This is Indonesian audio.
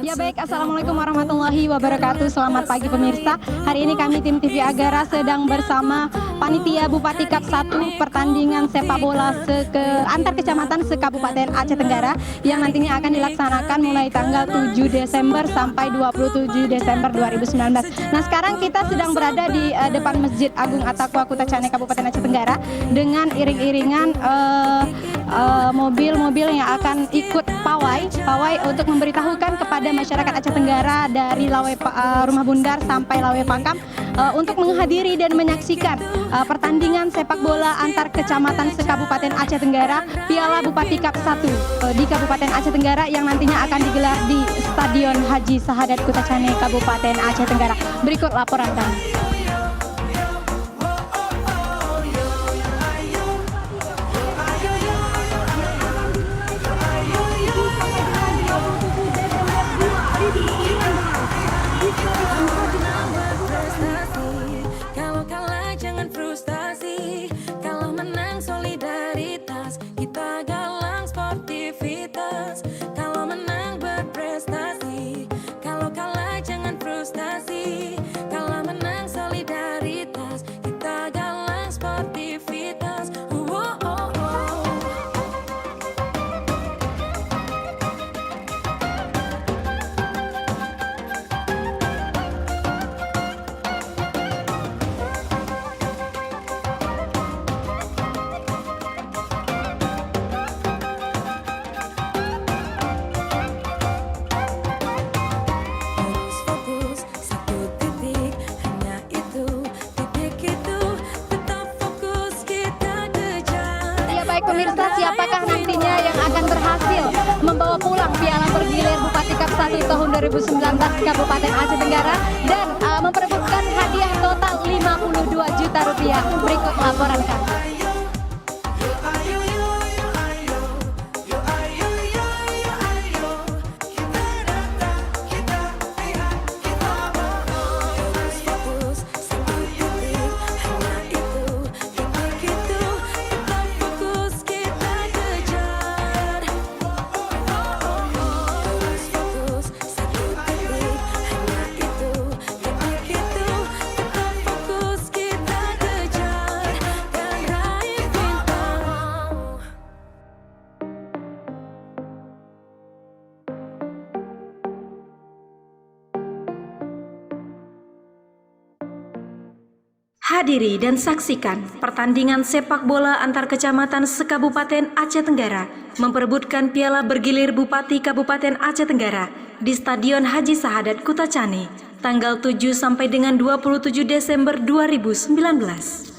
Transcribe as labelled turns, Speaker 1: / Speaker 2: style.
Speaker 1: Ya baik, Assalamualaikum warahmatullahi wabarakatuh. Selamat pagi pemirsa. Hari ini kami tim TV Agara sedang bersama Panitia Bupati Kap 1 pertandingan sepak bola antar kecamatan se-Kabupaten Aceh Tenggara yang nantinya akan dilaksanakan mulai tanggal 7 Desember sampai 27 Desember 2019. Nah, sekarang kita sedang berada di depan Masjid Agung Attaqwa Kutacane Kabupaten Aceh Tenggara dengan iring-iringan mobil-mobil yang akan ikut pawai untuk memberitahukan kepada masyarakat Aceh Tenggara dari Rumah Bundar sampai Lawe Pangkam untuk menghadiri dan menyaksikan pertandingan sepak bola antar kecamatan se-Kabupaten Aceh Tenggara Piala Bupati Kap 1 di Kabupaten Aceh Tenggara yang nantinya akan digelar di Stadion Haji Sahadat Kutacane Kabupaten Aceh Tenggara. Berikut laporan kami. Pemirsa, siapakah nantinya yang akan berhasil membawa pulang piala bergilir Bupati Kap 1 tahun 2019 Kabupaten Aceh Tenggara dan memperebutkan hadiah total 52 juta rupiah. Berikut laporan kami.
Speaker 2: Hadiri dan saksikan pertandingan sepak bola antar kecamatan se-Kabupaten Aceh Tenggara memperebutkan piala bergilir Bupati Kabupaten Aceh Tenggara di Stadion Haji Sahadat Kutacane tanggal 7 sampai dengan 27 Desember 2019.